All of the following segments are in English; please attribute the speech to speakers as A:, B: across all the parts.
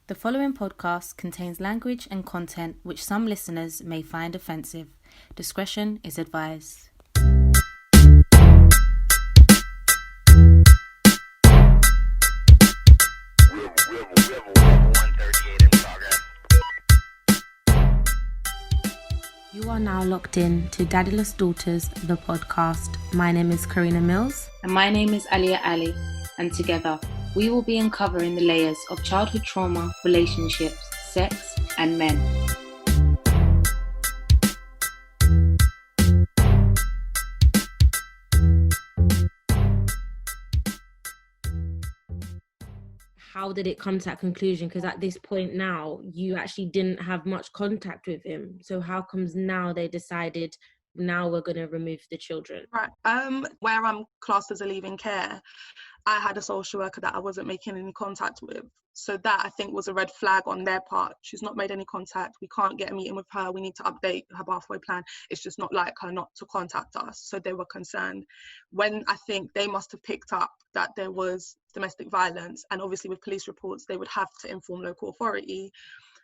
A: The following podcast contains language and content which some listeners may find offensive. Discretion is advised. You are now locked in to Daddyless Daughters, the podcast. My name is Karina Mills. And my name is Alia Ali. And together, we will be uncovering the layers of childhood trauma, relationships, sex, and men. How did it come to that conclusion? Because at this point now, you actually didn't have much contact with him. So how comes now they decided, now we're going to remove the children?
B: Right. Where I'm classed as a leaving care, I had a social worker that I wasn't making any contact with. So that, I think, was a red flag on their part. She's not made any contact. We can't get a meeting with her. We need to update her pathway plan. It's just not like her not to contact us. So they were concerned. When I think they must have picked up that there was domestic violence, and obviously with police reports, they would have to inform local authority.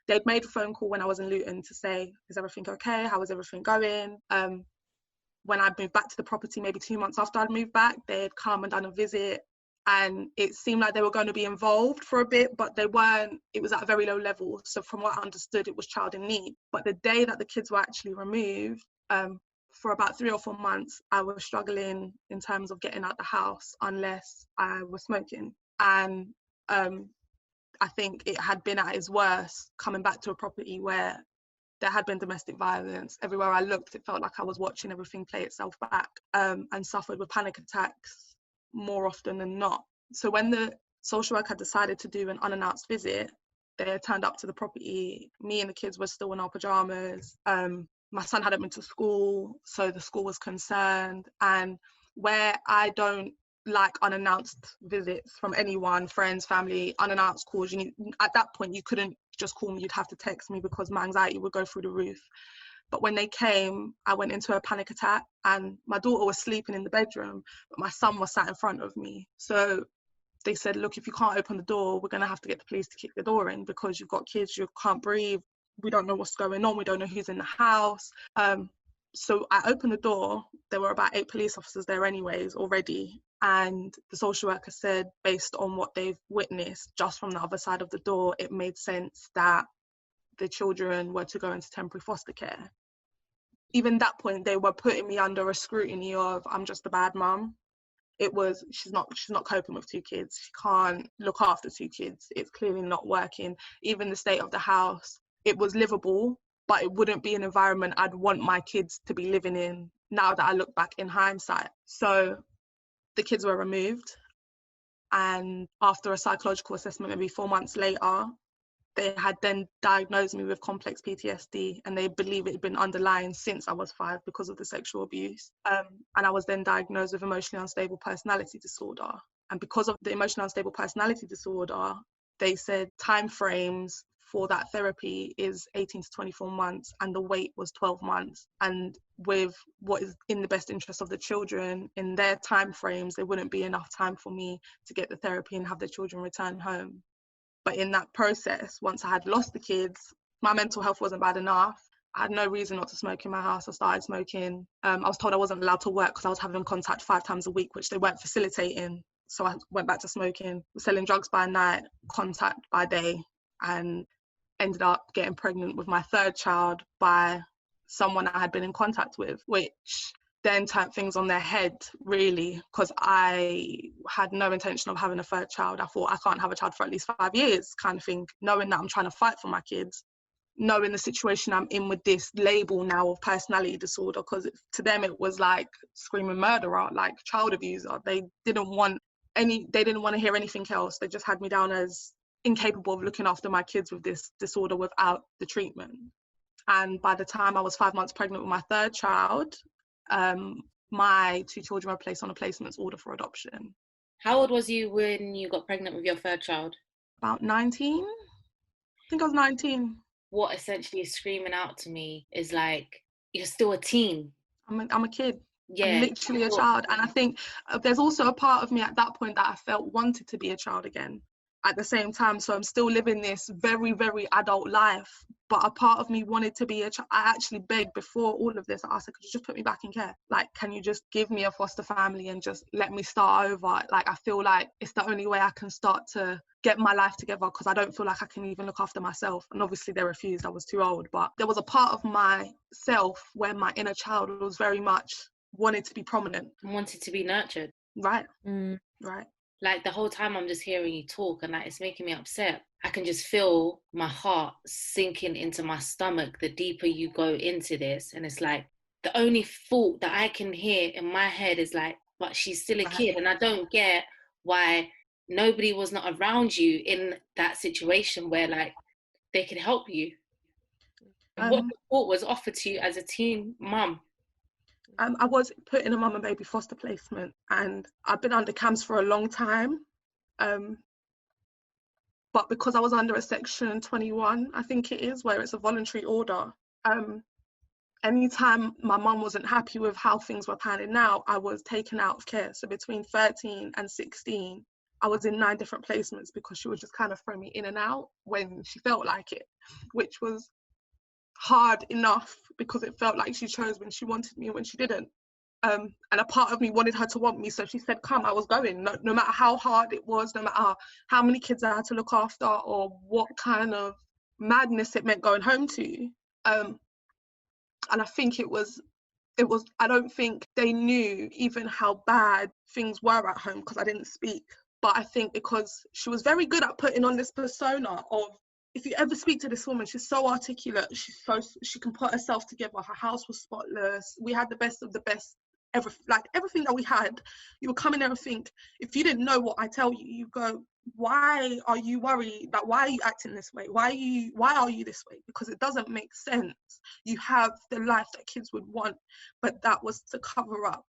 B: They'd made a phone call when I was in Luton to say, is everything okay? How is everything going? When I moved back to the property, maybe 2 months after I'd moved back, they'd come and done a visit. And it seemed like they were going to be involved for a bit, but they weren't. It was at a very low level. So from what I understood, it was child in need. But the day that the kids were actually removed, for about 3 or 4 months, I was struggling in terms of getting out the house unless I was smoking. And I think it had been at its worst coming back to a property where there had been domestic violence. Everywhere I looked, it felt like I was watching everything play itself back, and suffered with panic attacks more often than not. So when the social worker decided to do an unannounced visit, they turned up to the property. Me and the kids were still in our pajamas. My son hadn't been to school, so the school was concerned. And where I don't like unannounced visits from anyone, friends, family, unannounced calls, at that point you couldn't just call me, you'd have to text me because my anxiety would go through the roof. But when they came, I went into a panic attack, and my daughter was sleeping in the bedroom, but my son was sat in front of me. So they said, look, if you can't open the door, we're going to have to get the police to kick the door in because you've got kids, you can't breathe, we don't know what's going on, we don't know who's in the house. So I opened the door. There were about 8 police officers there anyways already. And the social worker said, based on what they've witnessed just from the other side of the door, it made sense that the children were to go into temporary foster care. Even that point, they were putting me under a scrutiny of, I'm just a bad mum. It was, she's not coping with 2 kids. She can't look after 2 kids. It's clearly not working. Even the state of the house, it was livable, but it wouldn't be an environment I'd want my kids to be living in now that I look back in hindsight. So the kids were removed. And after a psychological assessment, maybe 4 months later, they had then diagnosed me with complex PTSD, and they believe it had been underlying since I was 5 because of the sexual abuse. And I was then diagnosed with emotionally unstable personality disorder. And because of the emotionally unstable personality disorder, they said timeframes for that therapy is 18 to 24 months, and the wait was 12 months. And with what is in the best interest of the children, in their timeframes, there wouldn't be enough time for me to get the therapy and have the children return home. But in that process, once I had lost the kids, my mental health wasn't bad enough. I had no reason not to smoke in my house. I started smoking. I was told I wasn't allowed to work because I was having contact 5 times a week, which they weren't facilitating. So I went back to smoking, selling drugs by night, contact by day, and ended up getting pregnant with my 3rd child by someone I had been in contact with, which then turned things on their head, really, because I had no intention of having a 3rd child. I thought I can't have a child for at least 5 years, kind of thing, knowing that I'm trying to fight for my kids, knowing the situation I'm in with this label now of personality disorder, because to them it was like screaming murderer, like child abuser. They didn't want to hear anything else. They just had me down as incapable of looking after my kids with this disorder without the treatment. And by the time I was 5 months pregnant with my 3rd child, my 2 children were placed on a placements order for adoption.
A: How old was you when you got pregnant with your 3rd child?
B: About 19. I think I was 19.
A: What essentially is screaming out to me is like, you're still a teen.
B: I'm a kid.
A: Yeah.
B: I'm literally a child. And I think there's also a part of me at that point that I felt wanted to be a child again. at the same time. So I'm still living this very, very adult life. But a part of me wanted to be a child. I actually begged before all of this. I asked her, could you just put me back in care? Like, can you just give me a foster family and just let me start over? Like, I feel like it's the only way I can start to get my life together, because I don't feel like I can even look after myself. And obviously they refused. I was too old. But there was a part of myself where my inner child was very much wanted to be prominent.
A: Wanted to be nurtured.
B: Right. Right.
A: Like, the whole time I'm just hearing you talk, and like, it's making me upset. I can just feel my heart sinking into my stomach the deeper you go into this. And it's like, the only thought that I can hear in my head is like, but she's still a kid. And I don't get why nobody was not around you in that situation where like they could help you. What support was offered to you as a teen mum?
B: I was put in a mum and baby foster placement, and I've been under CAMHS for a long time. But because I was under a section 21, I think it is, where it's a voluntary order, anytime my mum wasn't happy with how things were panning out, I was taken out of care. So between 13 and 16, I was in 9 different placements, because she would just kind of throw me in and out when she felt like it, which was hard enough, because it felt like she chose when she wanted me and when she didn't. And a part of me wanted her to want me, so she said, come. I was going, no matter how hard it was, no matter how many kids I had to look after, or what kind of madness it meant going home to. And I think it was, I don't think they knew even how bad things were at home, because I didn't speak. But I think because she was very good at putting on this persona of, if you ever speak to this woman, she's so articulate, she can put herself together. Her house was spotless. We had the best of the best, everything that we had. You would come in there and think, if you didn't know what I tell you, you go, why are you worried? Like, why are you acting this way? Why are you this way? Because it doesn't make sense. You have the life that kids would want, but that was to cover up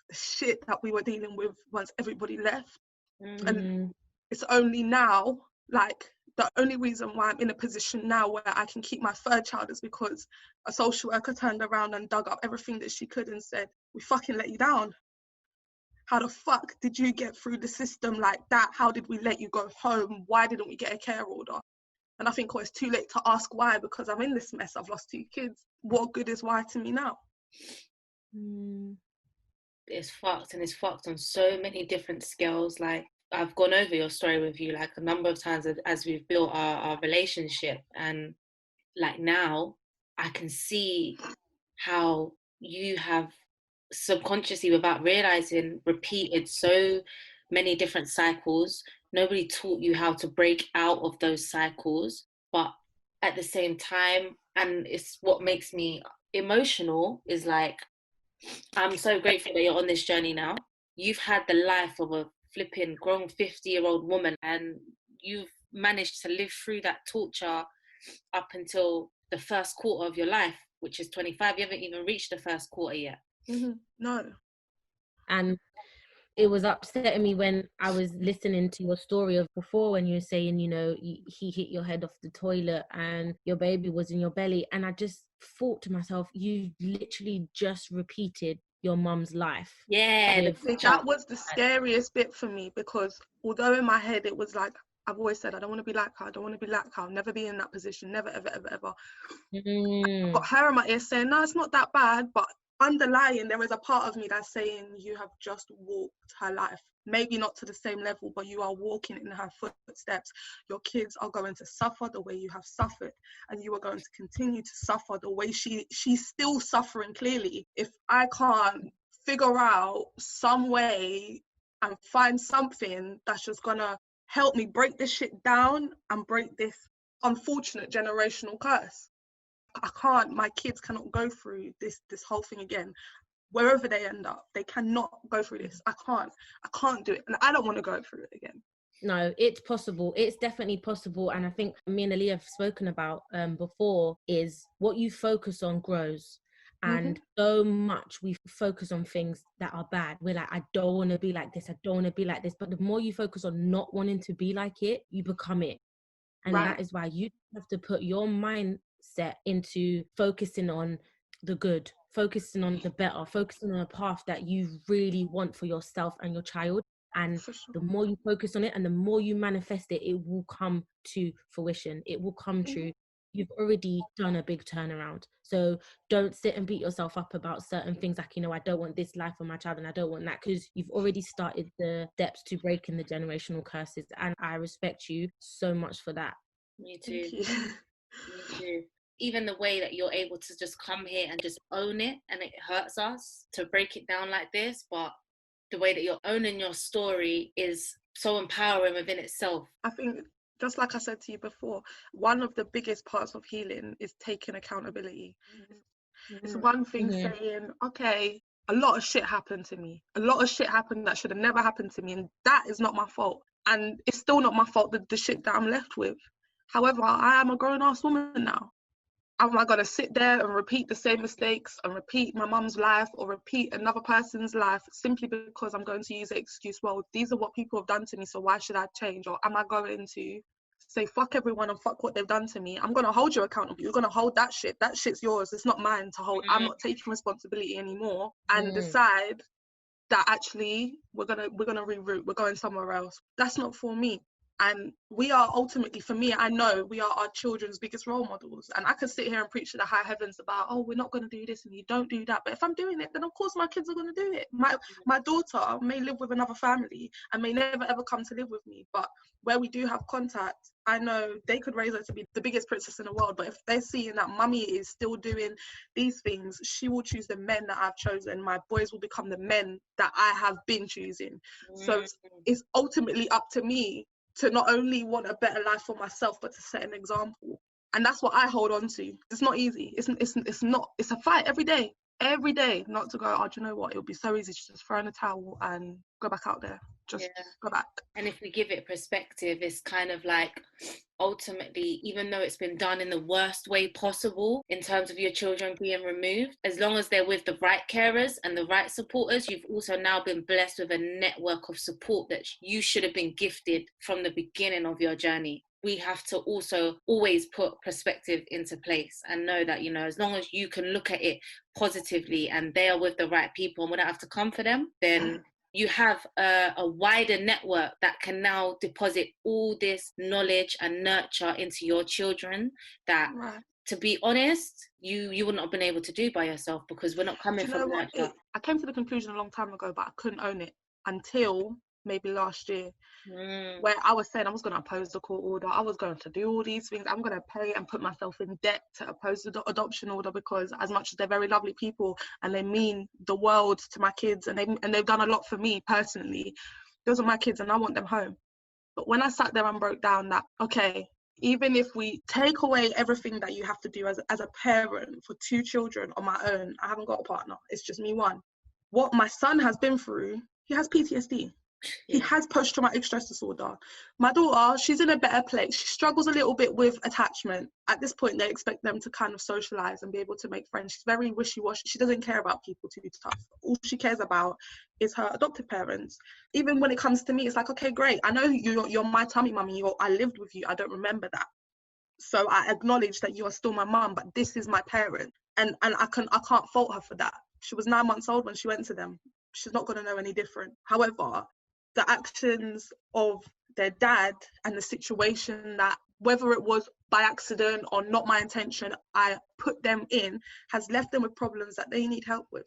B: the shit that we were dealing with once everybody left. And it's only now, like, the only reason why I'm in a position now where I can keep my 3rd child is because a social worker turned around and dug up everything that she could and said, we fucking let you down. How the fuck did you get through the system like that? How did we let you go home? Why didn't we get a care order? And I think it's too late to ask why, because I'm in this mess. I've lost 2 kids. What good is why to me now?
A: It's fucked, and it's fucked on so many different scales. Like, I've gone over your story with you like a number of times as we've built our relationship, and like now I can see how you have subconsciously, without realizing, repeated so many different cycles. Nobody taught you how to break out of those cycles, but at the same time, and it's what makes me emotional, is like, I'm so grateful that you're on this journey now. You've had the life of a flipping grown 50-year-old woman, and you've managed to live through that torture up until the first quarter of your life, which is 25. You haven't even reached the first quarter yet.
B: No.
C: And it was upsetting me when I was listening to your story of before, when you were saying, he hit your head off the toilet and your baby was in your belly. And I just thought to myself, you literally just repeated your mum's life.
A: Yeah.
B: That was the scariest bit for me, because although in my head it was like, I've always said, I don't want to be like her. I don't want to be like her. I'll never be in that position. Never, ever, ever, ever. Got her in my ear saying, no, it's not that bad. But underlying, there is a part of me that's saying, you have just walked her life. Maybe not to the same level, but you are walking in her footsteps. Your kids are going to suffer the way you have suffered, and you are going to continue to suffer the way she's still suffering, clearly. If I can't figure out some way and find something that's just gonna help me break this shit down and break this unfortunate generational curse, my kids cannot go through this whole thing again. Wherever they end up, they cannot go through this. I can't do it, and I don't want to go through it again.
C: No, it's possible. It's definitely possible. And I think me and Ali have spoken about before, is what you focus on grows. And so much we focus on things that are bad. We're like, I don't want to be like this. I don't want to be like this. But the more you focus on not wanting to be like it, you become it. And that is why you have to put your mindset into focusing on the good, focusing on the better, focusing on a path that you really want for yourself and your child. And
B: For sure.
C: the more you focus on it and the more you manifest it, it will come to fruition. It will come true. You've already done a big turnaround. So don't sit and beat yourself up about certain things like, I don't want this life for my child and I don't want that, because you've already started the steps to breaking the generational curses. And I respect you so much for that.
A: Me too.
B: Thank you.
A: Me too. Even the way that you're able to just come here and just own it, and it hurts us to break it down like this, but the way that you're owning your story is so empowering within itself.
B: I think, just like I said to you before, one of the biggest parts of healing is taking accountability. It's one thing saying, okay, a lot of shit happened to me. A lot of shit happened that should have never happened to me, and that is not my fault. And it's still not my fault, the shit that I'm left with. However, I am a grown-ass woman now. Am I going to sit there and repeat the same mistakes and repeat my mum's life or repeat another person's life simply because I'm going to use the excuse, well, these are what people have done to me, so why should I change? Or am I going to say, fuck everyone and fuck what they've done to me? I'm going to hold you accountable. You're going to hold that shit. That shit's yours. It's not mine to hold. I'm not taking responsibility anymore, and decide that actually we're gonna reroute. We're going somewhere else. That's not for me. And we are ultimately, for me, I know we are our children's biggest role models. And I could sit here and preach to the high heavens about, oh, we're not going to do this and you don't do that. But if I'm doing it, then of course my kids are going to do it. My daughter may live with another family and may never ever come to live with me. But where we do have contact, I know they could raise her to be the biggest princess in the world. But if they're seeing that mummy is still doing these things, she will choose the men that I've chosen. My boys will become the men that I have been choosing. So it's ultimately up to me to not only want a better life for myself, but to set an example. And that's what I hold on to. It's not easy. It's a fight every day, not to go, oh, do you know what? It'll be so easy to just throw in a towel and go back out there. Just go back.
A: And if we give it perspective, it's kind of like, ultimately, even though it's been done in the worst way possible in terms of your children being removed, as long as they're with the right carers and the right supporters, you've also now been blessed with a network of support that you should have been gifted from the beginning of your journey. We have to also always put perspective into place and know that, as long as you can look at it positively and they are with the right people and we don't have to come for them, then you have a wider network that can now deposit all this knowledge and nurture into your children that, to be honest, you wouldn't have been able to do by yourself, because we're not coming from nurture.
B: I came to the conclusion a long time ago, but I couldn't own it until maybe last year, where I was saying I was going to oppose the court order. I was going to do all these things. I'm going to pay and put myself in debt to oppose the adoption order, because as much as they're very lovely people and they mean the world to my kids and they've done a lot for me personally, those are my kids and I want them home. But when I sat there and broke down that, okay, even if we take away everything that you have to do as a parent for 2 children on my own, I haven't got a partner, it's just me one. What my son has been through, he has PTSD. He has post-traumatic stress disorder. My daughter, she's in a better place. She struggles a little bit with attachment. At this point, they expect them to kind of socialize and be able to make friends. She's very wishy-washy. She doesn't care about people too tough. All she cares about is her adoptive parents. Even when it comes to me, it's like, okay, great. I know you're my tummy mummy. I lived with you. I don't remember that. So I acknowledge that you are still my mum, but this is my parent. And I can't fault her for that. She was 9 months old when she went to them. She's not going to know any different. However, the actions of their dad and the situation that, whether it was by accident or not my intention, I put them in, has left them with problems that they need help with.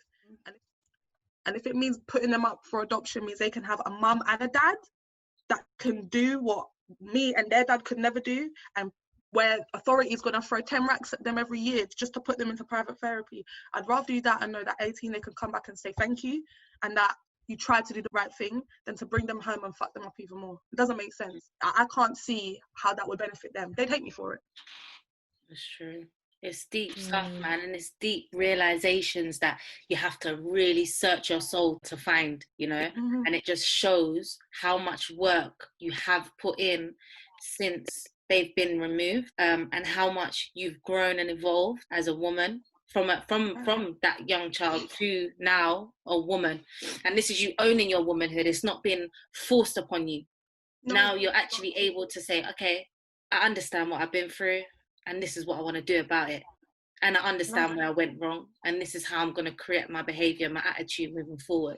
B: And if it means putting them up for adoption means they can have a mum and a dad that can do what me and their dad could never do, and where authority is going to throw 10 racks at them every year just to put them into private therapy, I'd rather do that and know that 18 they can come back and say thank you, and that you try to do the right thing, than to bring them home and fuck them up even more. It doesn't make sense. I can't see how that would benefit them. They'd hate me for it.
A: That's true. It's deep stuff, man, and it's deep realizations that you have to really search your soul to find, and it just shows how much work you have put in since they've been removed, and how much you've grown and evolved as a woman, from that young child to now a woman. And this is you owning your womanhood. It's not been forced upon you. Now you're actually able to say, okay, I understand what I've been through and this is what I want to do about it, and I understand where I went wrong, and this is how I'm going to correct my behavior, my attitude moving forward.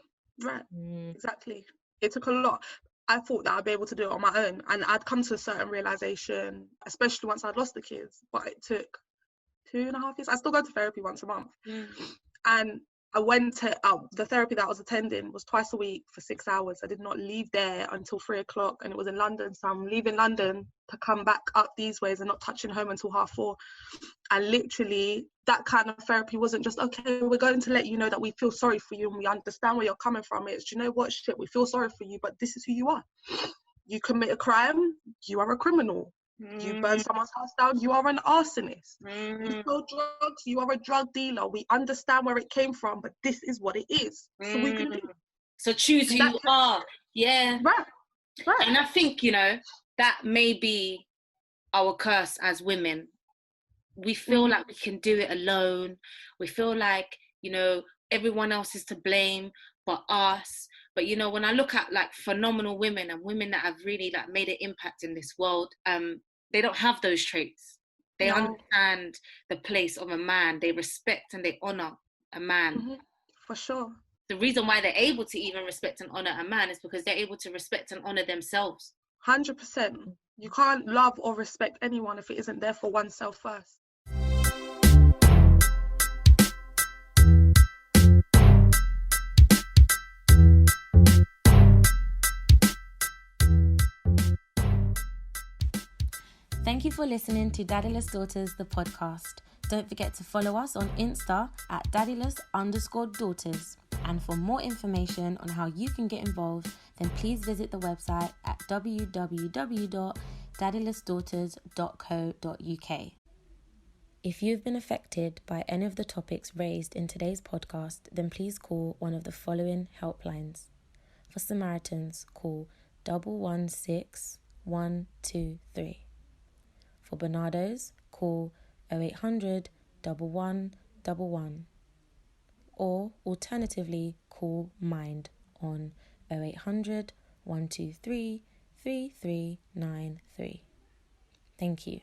B: Exactly. It took a lot. I thought that I'd be able to do it on my own, and I'd come to a certain realization, especially once I'd lost the kids. But it took 2.5 years. I still go to therapy once a month. And I went to the therapy that I was attending was twice a week for 6 hours. I did not leave there until 3 o'clock, and it was in London. So I'm leaving London to come back up these ways and not touching home until 4:30. And literally, that kind of therapy wasn't just, okay, we're going to let you know that we feel sorry for you and we understand where you're coming from. It's, you know what, shit, we feel sorry for you, but this is who you are. You commit a crime, you are a criminal. You burn someone's house down, you are an arsonist. You sell drugs, you are a drug dealer. We understand where it came from, but this is what it is. So we're going to do it.
A: So choose who you are. Yeah.
B: Right.
A: And I think, you know, that may be our curse as women. We feel like we can do it alone. We feel like, you know, everyone else is to blame but us. But, you know, when I look at like phenomenal women and women that have really like made an impact in this world, they don't have those traits. They understand the place of a man. They respect and they honor a man.
B: For sure.
A: The reason why they're able to even respect and honor a man is because they're able to respect and honor themselves.
B: 100%. You can't love or respect anyone if it isn't there for oneself first.
A: Thank you for listening to Daddyless Daughters, the podcast. Don't forget to follow us on Insta at daddyless_daughters. And for more information on how you can get involved, then please visit the website at www.daddylessdaughters.co.uk. If you've been affected by any of the topics raised in today's podcast, then please call one of the following helplines. For Samaritans, call 116 123. For Bernardo's, call 0800 1111. Or alternatively, call Mind on 0800 123 3393. Thank you.